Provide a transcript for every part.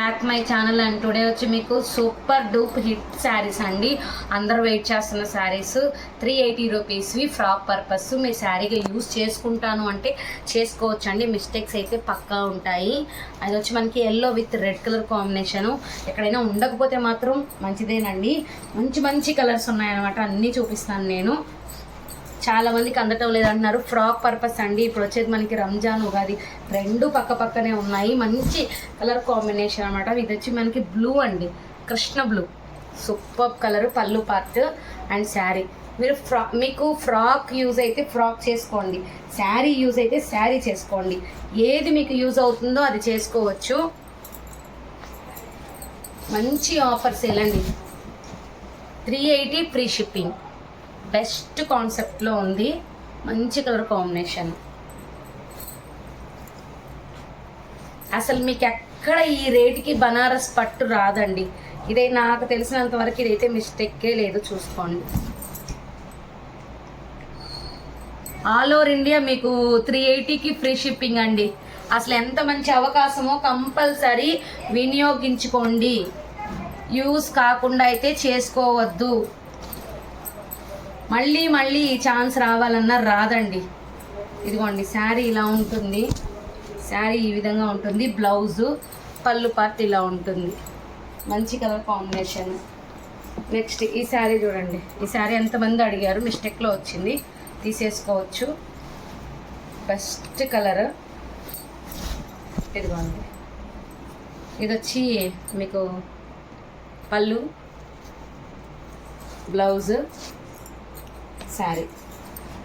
Back my channel and today వచ్చి మీకు super dupe hit saris అండి. అందరూ వెయిట్ చేస్తున్న శారీస్ 380 రూపీస్వి ఫ్రాక్ పర్పస్. మీ శారీగా యూజ్ చేసుకుంటాను అంటే చేసుకోవచ్చు అండి, మిస్టేక్స్ అయితే పక్కా ఉంటాయి. అది వచ్చి మనకి yellow with red colour combination. ఎక్కడైనా ఉండకపోతే మాత్రం మంచిదేనండి. మంచి మంచి కలర్స్ ఉన్నాయన్నమాట, అన్నీ చూపిస్తాను నేను. చాలా మందికి అందటం లేదంటున్నారు. ఫ్రాక్ పర్పస్ అండి. ఇప్పుడు వచ్చేది మనకి రంజాన్ ఉగాది రెండు పక్క పక్కనే ఉన్నాయి. మంచి కలర్ కాంబినేషన్ అనమాట. ఇది వచ్చి మనకి బ్లూ అండి, కృష్ణ బ్లూ, సూపర్ కలర్. పళ్ళు పార్ట్ అండ్ శారీ. మీకు ఫ్రాక్ యూజ్ అయితే ఫ్రాక్ చేసుకోండి, శారీ యూజ్ అయితే శారీ చేసుకోండి. ఏది మీకు యూజ్ అవుతుందో అది చేసుకోవచ్చు. మంచి ఆఫర్ సేల్ అండి. 380 ఫ్రీ షిప్పింగ్. బెస్ట్ కాన్సెప్ట్లో ఉంది. మంచి కలర్ కాంబినేషన్. అసలు మీకు ఎక్కడ ఈ రేటుకి బనారస్ పట్టు రాదండి. ఇదే నాకు తెలిసినంత వరకు ఇదైతే మిస్టేకే లేదు, చూసుకోండి. ఆల్ ఓవర్ ఇండియా మీకు 380కి ఫ్రీ షిప్పింగ్ అండి. అసలు ఎంత మంచి అవకాశమో, కంపల్సరీ వినియోగించుకోండి. యూజ్ కాకుండా అయితే చేసుకోవద్దు. మళ్ళీ మళ్ళీ ఈ ఛాన్స్ రావాలన్నా రాదండి. ఇదిగోండి, శారీ ఇలా ఉంటుంది. శారీ ఈ విధంగా ఉంటుంది. బ్లౌజు, పళ్ళు పార్ట్ ఇలా ఉంటుంది. మంచి కలర్ కాంబినేషన్. నెక్స్ట్ ఈ శారీ చూడండి. ఈ శారీ ఎంతమంది అడిగారు, మిస్టేక్లో వచ్చింది, తీసేసుకోవచ్చు. Best colour. ఇదిగోండి, ఇది వచ్చి మీకు పళ్ళు, బ్లౌజు, శారీ.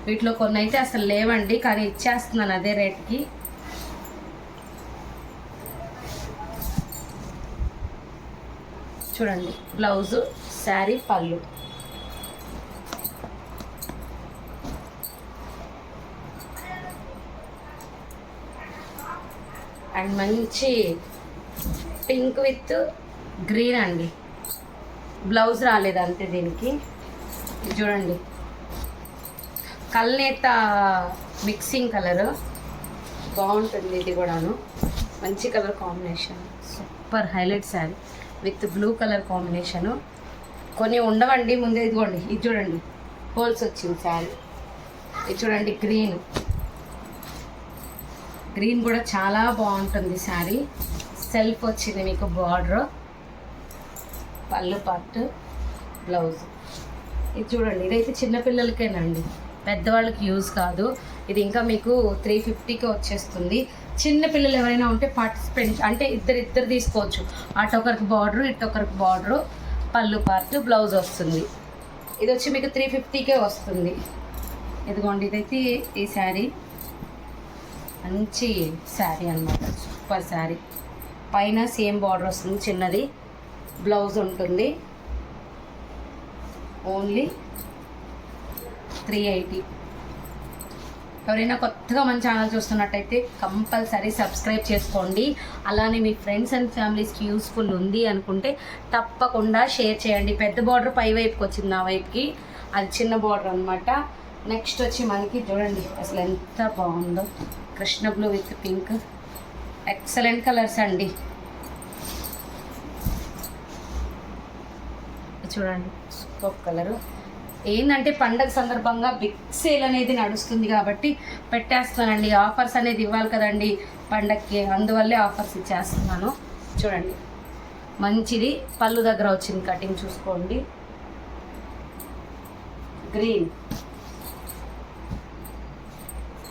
వీటిలో కొన్ని అయితే అసలు లేవండి, కానీ ఇచ్చేస్తున్నాను అదే రేట్కి. చూడండి, బ్లౌజు, శారీ, పళ్ళు. అండ్ మంచి పింక్ విత్ గ్రీన్ అండి. బ్లౌజ్ రాలేదు అంతే దీనికి. ఇది చూడండి, కల్నేత మిక్సింగ్ కలర్ బాగుంటుంది. ఇది కూడాను మంచి colour combination. Super highlight sari with blue colour combination. కొన్ని ఉండవండి ముందే. ఇదిగోండి, ఇది చూడండి, హోల్స్ వచ్చింది శారీ. ఇది చూడండి, గ్రీన్. గ్రీన్ కూడా చాలా బాగుంటుంది శారీ. సెల్ఫ్ వచ్చింది మీకు బార్డర్, పళ్ళు పార్ట్, బ్లౌజ్. ఇది చూడండి, ఇదైతే చిన్నపిల్లలకేనండి, పెద్దవాళ్ళకి యూజ్ కాదు. ఇది ఇంకా మీకు 350కి వచ్చేస్తుంది. చిన్న పిల్లలు ఎవరైనా ఉంటే పార్టిసిపేట్ అంటే ఇద్దరు తీసుకోవచ్చు. అటొకరికి బార్డరు, ఇటొకరికి బార్డరు, పళ్ళు పార్ట్, బ్లౌజ్ వస్తుంది. ఇది వచ్చి మీకు 350కే వస్తుంది. ఇదిగోండి, ఇదైతే ఈ శారీ మంచి శారీ అన్నమాట. సూపర్ శారీ. పైన సేమ్ బార్డర్ వస్తుంది, చిన్నది. బ్లౌజ్ ఉంటుంది. ఓన్లీ 380. ఎవరైనా కొత్తగా మన ఛానల్ చూస్తున్నట్టయితే కంపల్సరీ సబ్స్క్రైబ్ చేసుకోండి. అలానే మీ ఫ్రెండ్స్ అండ్ ఫ్యామిలీస్కి యూస్ఫుల్ ఉంది అనుకుంటే తప్పకుండా షేర్ చేయండి. పెద్ద బార్డర్ పై వైపుకి వచ్చింది, నా వైపుకి. అది చిన్న బార్డర్ అనమాట. నెక్స్ట్ వచ్చి మనకి చూడండి అసలు ఎంత బాగుందో, Krishna blue with pink. Excellent colours అండి. చూడండి, సూపర్ కలరు. ఏంటంటే పండగ సందర్భంగా బిగ్ సేల్ అనేది నడుస్తుంది కాబట్టి పెట్టేస్తానండి. ఆఫర్స్ అనేది ఇవ్వాలి కదండి పండగకి, అందువల్లే ఆఫర్స్ ఇచ్చేస్తున్నాను. చూడండి, మంచిది. పళ్ళు దగ్గర వచ్చింది కటింగ్, చూసుకోండి. గ్రీన్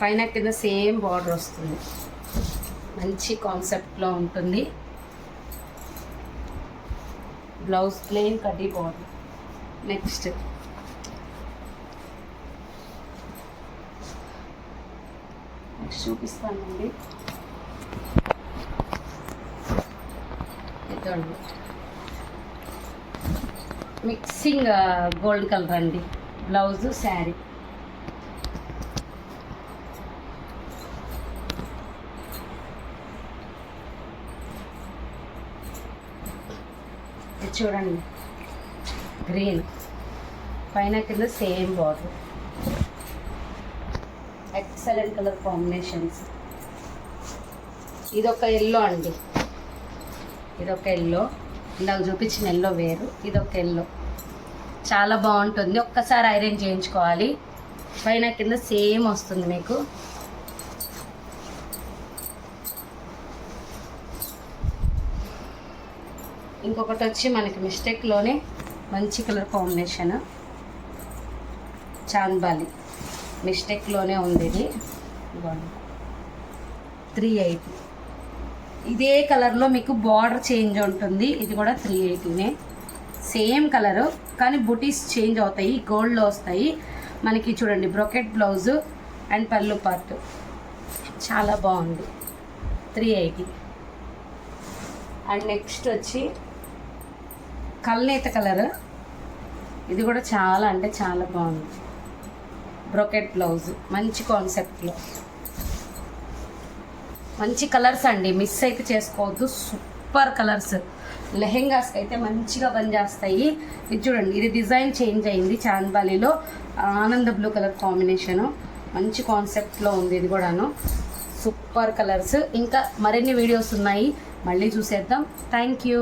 పైన కింద సేమ్ బార్డర్ వస్తుంది. మంచి కాన్సెప్ట్లో ఉంటుంది. బ్లౌజ్ ప్లెయిన్ కడ్డీ బార్డర్. నెక్స్ట్ చూపిస్తానండి. ఇదండి మిక్సింగ్ గోల్డ్ కలర్ అండి. బ్లౌజు, శారీ. ఇది చూడండి, గ్రీన్ పైన కింద same border. Excellent colour combinations. ఇదొక ఎల్లో అండి. ఇదొక ఎల్లో, ఇందాక చూపించిన ఎల్లో వేరు, ఇదొక ఎల్లో. చాలా బాగుంటుంది. ఒక్కసారి ఐరన్ చేయించుకోవాలి. పైన కింద సేమ్ వస్తుంది మీకు. ఇంకొకటి వచ్చి మనకి మిస్టేక్లోనే మంచి కలర్ కాంబినేషన్, చాంద్బాలి మిస్టేక్లోనే ఉంది ఇది. 380. ఇదే కలర్లో మీకు బార్డర్ చేంజ్ ఉంటుంది. ఇది కూడా 380నే, సేమ్ కలరు కానీ బుటీస్ చేంజ్ అవుతాయి, గోల్డ్లో వస్తాయి మనకి. చూడండి బ్రొకెట్ బ్లౌజు అండ్ పళ్ళు పార్ట్ చాలా బాగుంది. 380. అండ్ నెక్స్ట్ వచ్చి కల్నేత కలర్, ఇది కూడా చాలా అంటే చాలా బాగుంది. బ్రొకెట్ బ్లౌజ్ మంచి కాన్సెప్ట్లో, మంచి కలర్స్ అండి, మిస్ అయితే చేసుకోవద్దు. సూపర్ కలర్స్, లెహెంగాస్కి అయితే మంచిగా పనిచేస్తాయి. ఇది చూడండి, ఇది డిజైన్ చేంజ్ అయింది. చాంద్బాలిలో ఆనంద బ్లూ కలర్ కాంబినేషను, మంచి కాన్సెప్ట్లో ఉంది. ఇది కూడాను సూపర్ కలర్స్. ఇంకా మరిన్ని వీడియోస్ ఉన్నాయి, మళ్ళీ చూసేద్దాం. Thank you.